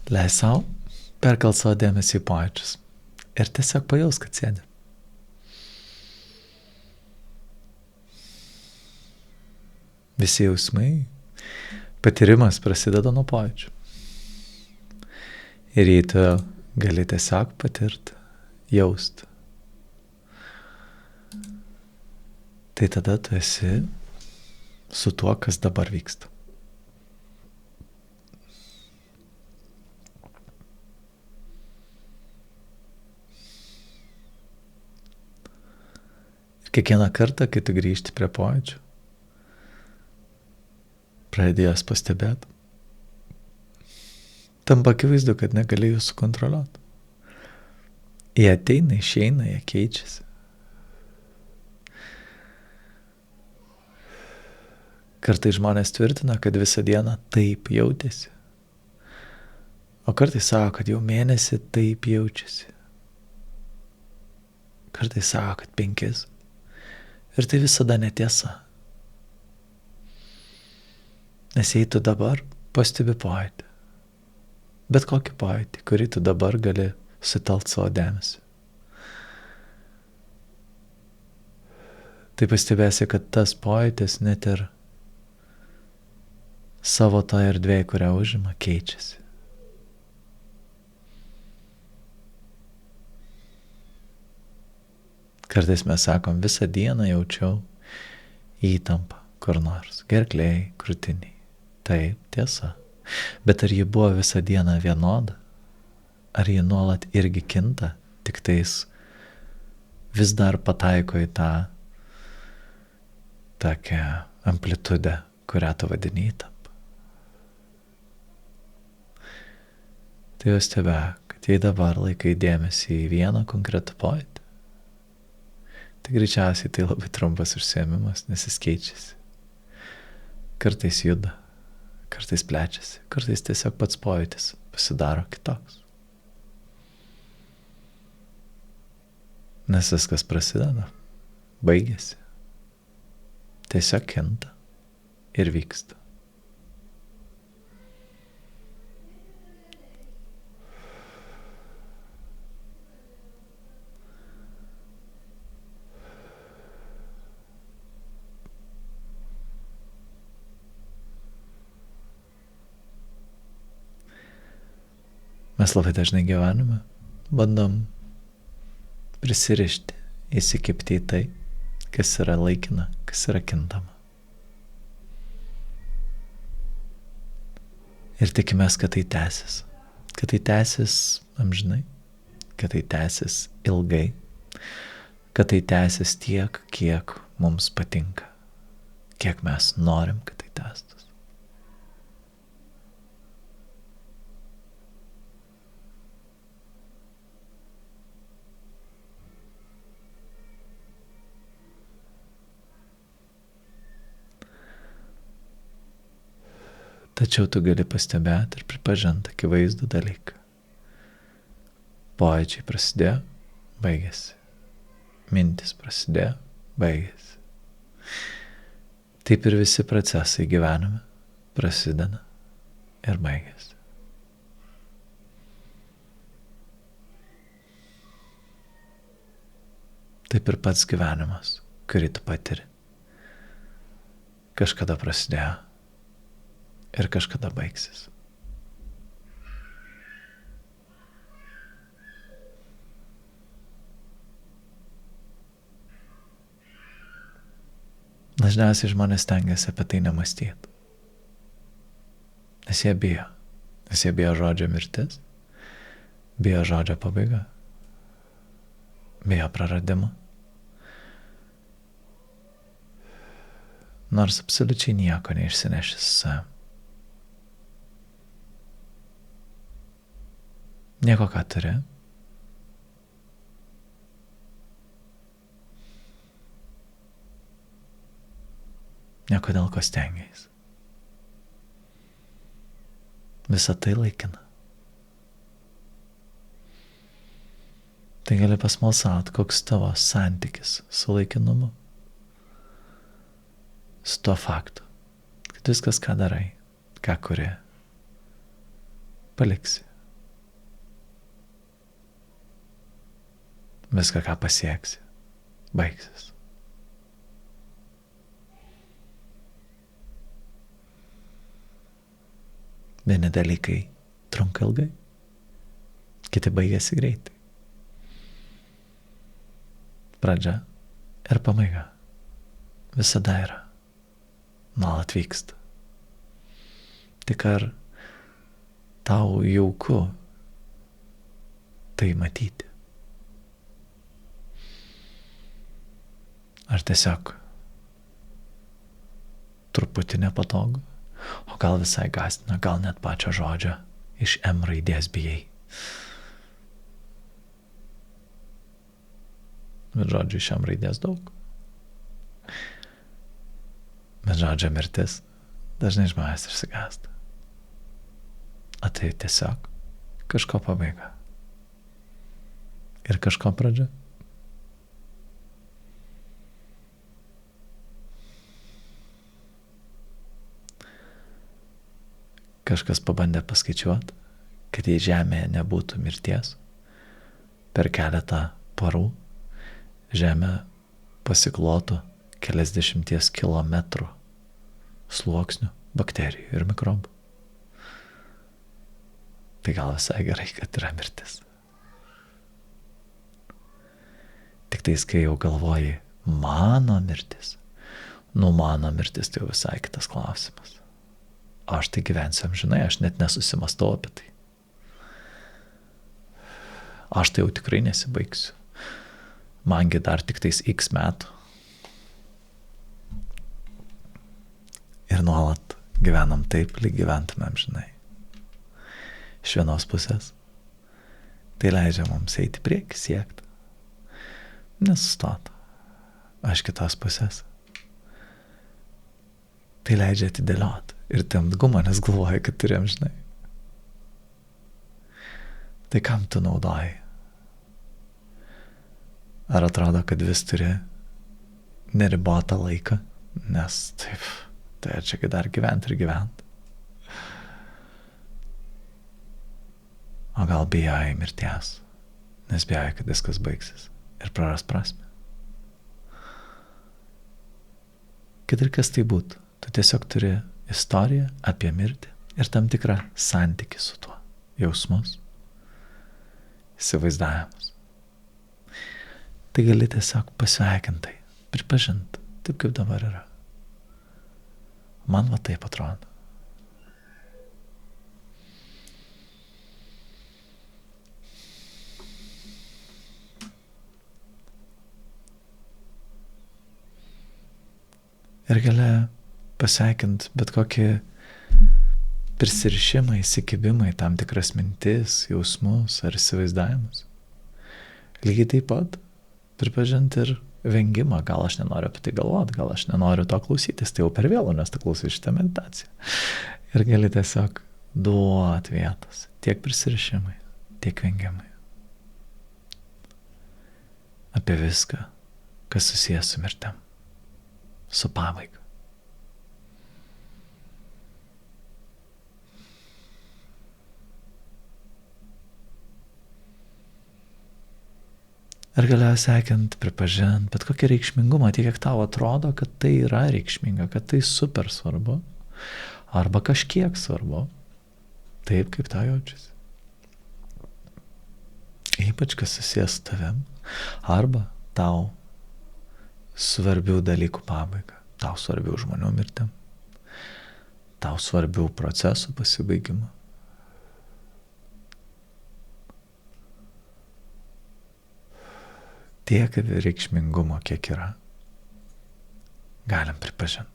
Leis savo, perkel savo dėmesį į pojūčius ir tiesiog pajaus, kad sėdi. Visi jausmai, patyrimas prasideda nuo pojūčių. Ir jei tu gali tiesiog patirti, jausti, tai tada tu esi su tuo, kas dabar vyksta. Ir kiekvieną kartą, kai tu grįžti prie pojūčių, pradėjęs pastebėti, tampa akivaizdu, kad negali jų sukontroliuoti. Jie ateina, išeina, jie keičiasi. Kartais žmonės tvirtina, kad visą dieną taip jautėsi. O kartais sako, kad jau mėnesį taip jaučiasi. Kartais sako, kad 5. Ir tai visada netiesa. Nes jei tu dabar pastebi pojūtį, bet kokį pojūtį, kurį tu dabar gali sutelkti savo dėmesį, tai pastebėsi, kad tas pojūtis net ir savo tą erdvėje, kurią užima, keičiasi. Kartais mes sakom, visą dieną jaučiau įtampą kur nors, gerklėj, krūtiniai. Taip, tiesa. Bet ar ji buvo visą dieną vienoda? Ar ji nuolat irgi kinta, tik tais vis dar pataiko į tą tokią amplitudę, kurią tu vadini įtampą? Tai jau stebėk, kad jei dabar laikai dėmesį į vieną konkretų pojūtį, tai greičiausiai tai labai trumpas užsiėmimas, nes jis keičiasi. Kartais juda, kartais plečiasi, kartais tiesiog pats pojūtis pasidaro kitoks. Nes viskas prasideda, baigėsi, tiesiog kinta ir vyksta. Mes labai dažnai gyvenime bandom prisirišti, įsikibti į tai, kas yra laikina, kas yra kintama. Ir tikimės, kad tai tęsis amžinai, kad tai tęsis ilgai, kad tai tęsis tiek, kiek mums patinka, kiek mes norim, kad tai tęstus. Tačiau tu gali pastebėti ir pripažinti akivaizdų dalyką. Pojūčiai prasidėjo, baigėsi. Mintis prasidėjo, baigėsi. Taip ir visi procesai gyvenime prasideda ir baigėsi. Taip ir pats gyvenimas, kurį tu patiri, kažkada prasidėjo ir kažkada baigsis. Dažniausiai žmonės stengiasi apie tai nemąstyti. Nes jie bijo. Nes jie bijo žodžio mirtis, bijo žodžio pabaiga, bijo praradimo. Nors absoliučiai nieko neišsineši su savimi. Nieko, ką turi. Nieko, dėl ko stengiais. Visa tai laikina. Tai gali pasmalsauti, koks tavo santykis su laikinumu. Su tuo faktu, kad viskas, ką darai, ką kuri, paliksi, viską, ką pasieksi, baigsis. Vieni dalykai trunka ilgai, kiti baigėsi greitai. Pradžia ir pabaiga visada yra, nuolat vyksta. Tik ar tau jauku tai matyti? Ar tiesiog truputį nepatogu, o gal visai gąsdina, gal net pačio žodžio iš M raidės bijai. Bet žodžių iš M raidės daug. Bet žodžio mirtis dažnai žmonės išsigąsta. O tai tiesiog kažko pabaiga. Ir kažko pradžia. Kažkas pabandė paskaičiuoti, kad jei Žemėje nebūtų mirties, per keletą parų Žemė pasiklotų keliasdešimties kilometrų sluoksnių bakterijų ir mikrobų. Tai gal visai gerai, kad yra mirtis. Tik tais, kai jau galvoji, mano mirtis, mano mirtis tai jau visai kitas klausimas. Aš tai gyvensiu amžinai, aš net nesusimastau apie tai. Aš tai jau tikrai nesibaigsiu. Mangi dar tik tais X metų. Ir nuolat gyvenam taip, lyg gyventume amžinai. Iš vienos pusės tai leidžia mums eiti prieki, siekti. Nesustot. Aš kitos pusės tai leidžia atidėlioti. Ir tempt gumą, nes galvoja, kad turi amžinai. Tai kam tu naudoji? Ar atrodo, kad vis turi neribotą laiką? Nes taip, tai čia dar gyventi ir gyventi. O gal bijai mirties, nes bijai, kad viskas baigsis ir praras prasmę. Kad ir kas tai būtų, tu tiesiog turi istoriją apie mirtį ir tam tikrą santykį su tuo, jausmus, įsivaizdavimus. Tai gali tiesiog pasveikintai, pripažinti, taip kaip dabar yra. Man va taip atrodo. Ir gali pasveikinti bet kokį prisirišimą, įsikibimą į tam tikras mintis, jausmus ar įsivaizdavimus. Lygiai taip pat pripažinti ir vengimą, gal aš nenoriu apie tai galvoti, gal aš nenoriu to klausytis, tai jau per vėlu, nes tu klausai šitą meditaciją. Ir gali tiesiog duoti vietos, tiek prisirišimai, tiek vengimai. Apie viską, kas susijęs su mirtim, su pabaiga. Ir galiausiai siekiant pripažinti bet kokį reikšmingumą, tiek kiek tau atrodo, kad tai yra reikšminga, kad tai super svarbu, arba kažkiek svarbu, taip kaip tau jaučiasi. Ypač kas susijęs su tavim, arba tau svarbių dalykų pabaiga, tau svarbių žmonių mirtim, tau svarbių procesų pasibaigimu. Tiek reikšmingumo, kiek yra, galim pripažinti.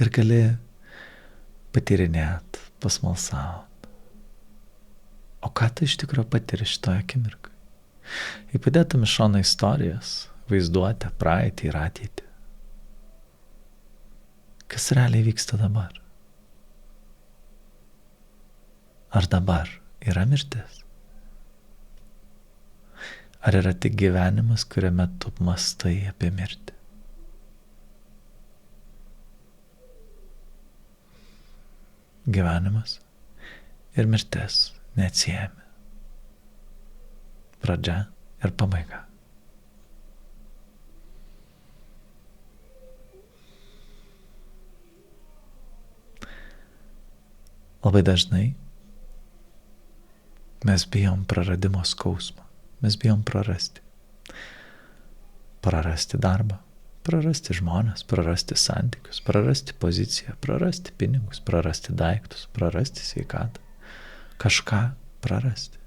Ir gali patyrinėt, pasmalsaut. O ką tu iš tikrųjų patiri šitoje akimirkai? Jei padėtum iš šono istorijas, vaizduotę, praeitį ir ateitį. Kas realiai vyksta dabar? Ar dabar yra mirtis? Ar yra tik gyvenimas, kuriame tu mąstai apie mirtį? gyvenimas ir mirtis neatsiejami. Pradžia ir pabaiga. Labai dažnai mes bijom praradimo skausmą. Mes bijom prarasti. Prarasti darbą, prarasti žmones, prarasti santykius, prarasti poziciją, prarasti pinigus, prarasti daiktus, prarasti sveikatą. Kažką prarasti.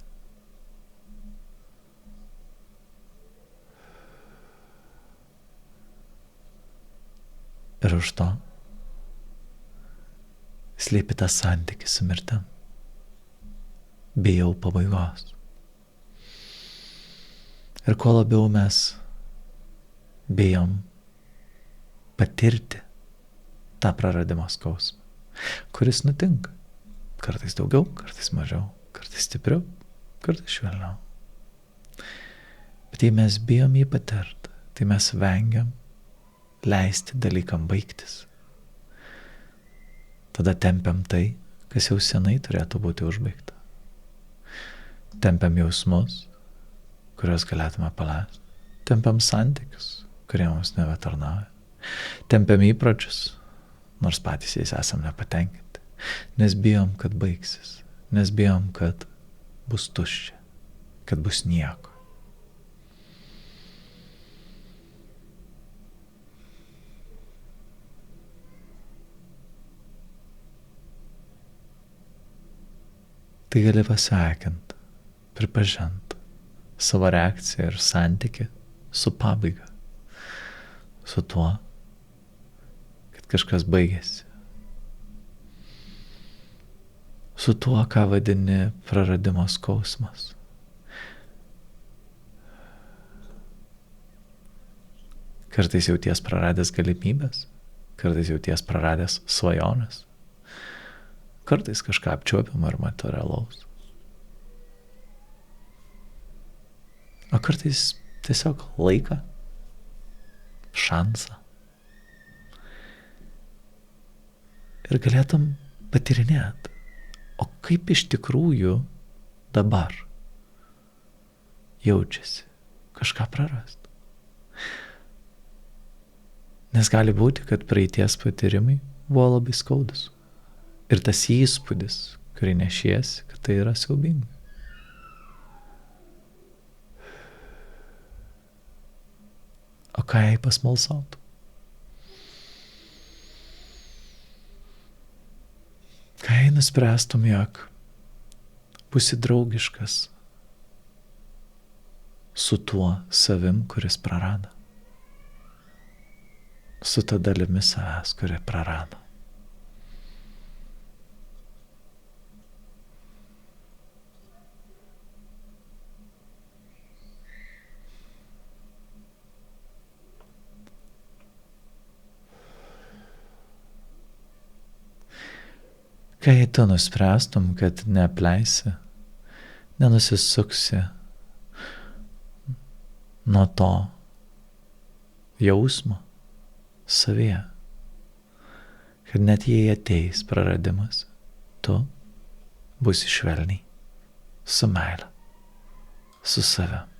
Ir už to slypi tas santykis su mirtim. Bijau pabaigos. Ir kuo labiau mes bijom patirti tą praradimo skausmą, kuris nutinka. Kartais daugiau, kartais mažiau, kartais stipriau, kartais švelniau. Bet jei mes bijom jį patirti, tai mes vengiam leisti dalykam baigtis. Tada tempiam tai, kas jau senai turėtų būti užbaigta. Tempiam jausmus, kuriuos galėtume paleisti. Tempiam santykius, kurie mums nebetarnauja. Tempiam įpročius, nors patys jais esam nepatenkinti. Nes bijom, kad baigsis. Nes bijom, kad bus tuščia. Kad bus nieko. Tai gali pasveikinti, pripažinti savo reakciją ir santykį su pabaiga. Su tuo, kad kažkas baigėsi. Su tuo, ką vadini praradimo skausmas. Kartais jauties praradęs galimybės, kartais jauties praradęs svajonės. Kartais kažką apčiuopiamą ir materialaus. O kartais tiesiog laiką, šansą. Ir galėtum patyrinėti, o kaip iš tikrųjų dabar jaučiasi kažką prarast. Nes gali būti, kad praeities patyrimai buvo labai skaudus. Ir tas įspūdis, kurį nešiesi, kad tai yra siaubinga. O ką jei pasmalsautų? Ką jei nuspręstum, jog būsi draugiškas su tuo savim, kuris prarado? Su ta dalimi savęs, kuri prarado. Kai tu nuspręstum, kad neapleisi, nenusisuksi nuo to jausmo savyje, kad net jei ateis praradimas, tu būsi švelniai, su meile, su savim.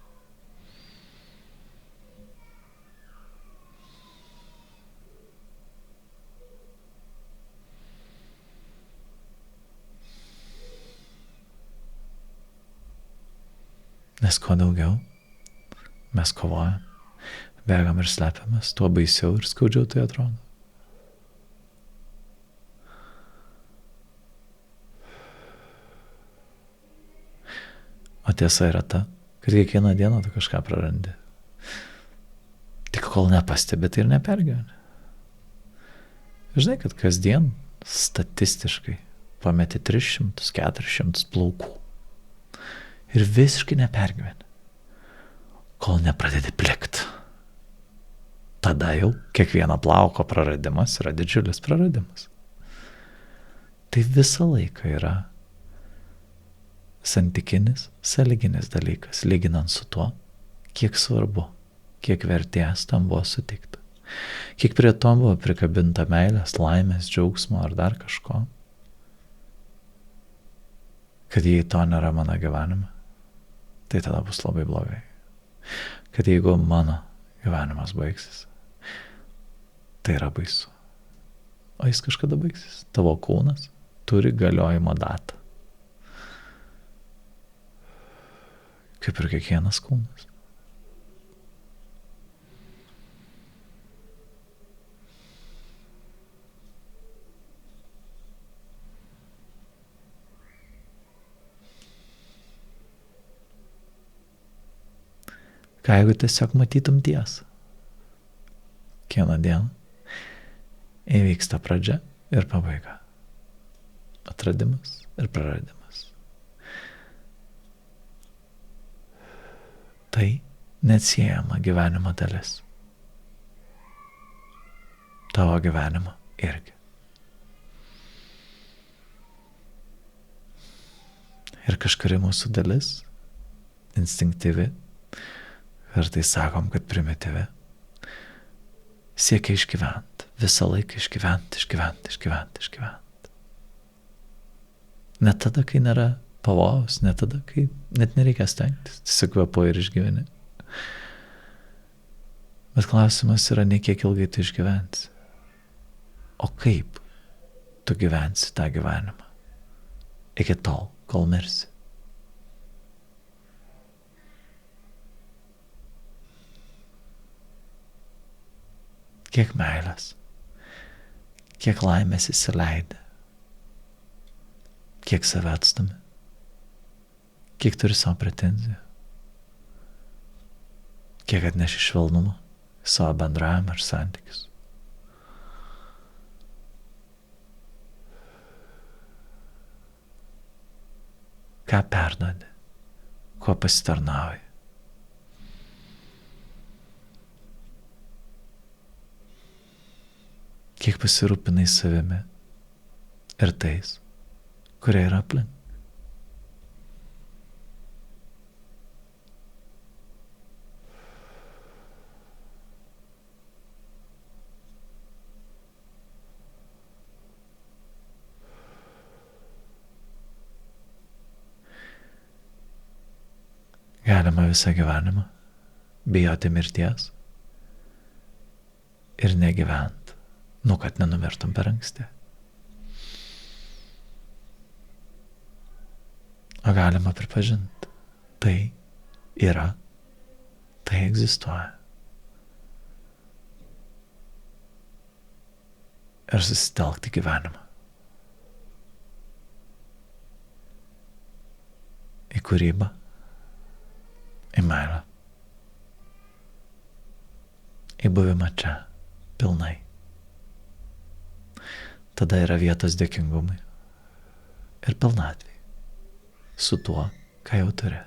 Nes kuo daugiau mes kovojam, bėgam ir slepiamės, tuo baisiau ir skaudžiau tai atrodo. O tiesa yra ta, kad kiekvieną dieną tu kažką prarandi. Tik kol nepastebi, tai ir nepergyveni. Žinai, kad kasdien statistiškai pameti 300-400 plaukų. Ir visiškai nepergyveni, kol nepradedi plikt. Tada jau kiekvieno plauko praradimas yra didžiulis praradimas. Tai visą laiką yra santykinis, sąlyginis dalykas, lyginant su tuo, kiek svarbu, kiek vertės tam buvo suteikta. Kiek prie to buvo prikabinta meilės, laimės, džiaugsmo ar dar kažko. kad jei to nėra mano gyvenime, tai tada bus labai blogai. Kad jeigu mano gyvenimas baigsis, tai yra baisu. O jis kažkada baigsis. Tavo kūnas turi galiojimo datą. Kaip ir kiekvienas kūnas. Ką jeigu tiesiog matytum tiesą? Kiekvieną dieną įvyksta pradžia ir pabaiga. Atradimas ir praradimas. Tai neatsiejama gyvenimo dalis. Tavo gyvenimo irgi. Ir kažkuri mūsų dalis, instinktyvi, kartais sakom, kad primityvi, siekia išgyventi, visą laiką išgyventi. Net tada, kai nėra pavojaus, net tada, kai net nereikia stengtis, tiesiog kvėpuoji ir išgyveni. Bet klausimas yra ne kiek ilgai tu išgyvensi, o kaip tu gyvensi tą gyvenimą iki tol, kol mirsi. Kiek meilės, kiek laimės įsileidė, kiek save atstumi, kiek turi savo pretenzijų, kiek atneši švelnumą į savo bendravimą ir santykius. Ką perduodi, kuo pasitarnauji. Kiek pasirūpinai savimi ir tais, kurie yra aplink. Galima visą gyvenimą bijoti mirties ir negyvent. Kad nenumirtum per anksti. O galima pripažinti, tai yra, tai egzistuoja. Ir susitelkti gyvenimą. Į kūrybą, į meilę, į buvimą čia, pilnai. Tada yra vietos dėkingumui ir pilnatvei su tuo, ką jau turi.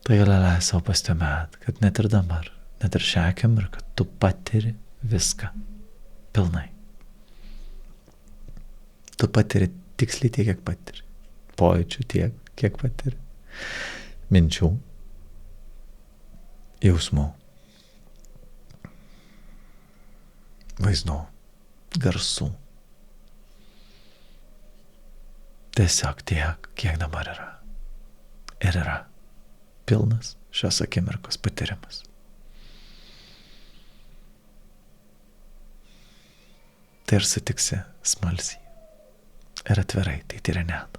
Tai gali savo pastebėti, kad net ir dabar, net ir šią akimirką, tu patiri viską pilnai. Tu patiri tiksliai tiek, kiek patiri. Pojūčių tiek, kiek patiri. Minčių, jausmų. Vaizdų, garsų. Tiesiog tiek, kiek dabar yra. Ir yra pilnas šios akimirkos patyrimas. Tai ir sutiksi smalsiai ir atvirai tai tyrinėt.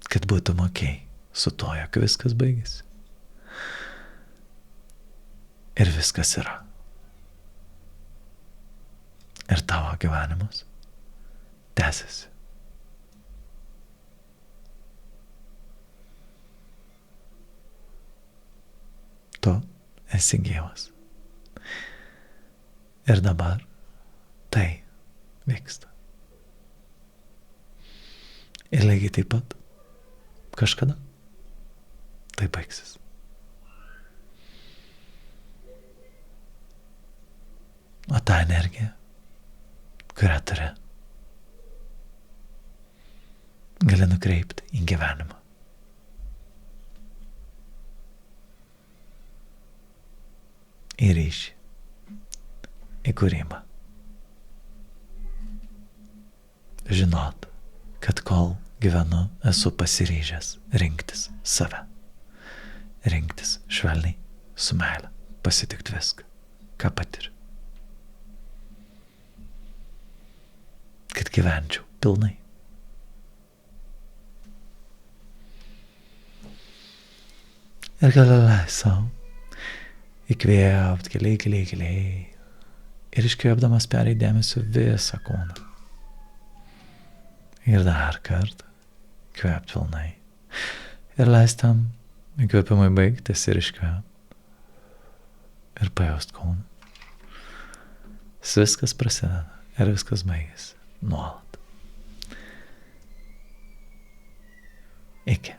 Kad būtum okei su to, jog viskas baigėsi. Ir viskas yra. Ir tavo gyvenimas tęsiasi. Tu esi gyvas. Ir dabar tai vyksta. Ir lygiai taip pat kažkada tai baigsis. O tą energiją, kurią turi, gali nukreipti į gyvenimą. į ryšį, į kūrybą. Žinot, kad kol gyvenu, esu pasiryžęs rinktis save. Rinktis švelniai, su meile, pasitikti viską, ką patiriu. Kad gyvenčiau pilnai. Ir gali leisti savo įkvėpt giliai. Ir iškvėpdamas perėjai dėmesio visą kūną. Ir dar kartą kvėpt pilnai. Ir leist tam įkvėpimui baigtis ir iškvėpt. Ir pajaust kūną. Viskas prasideda ir viskas baigėsi. Nuolat. Iki.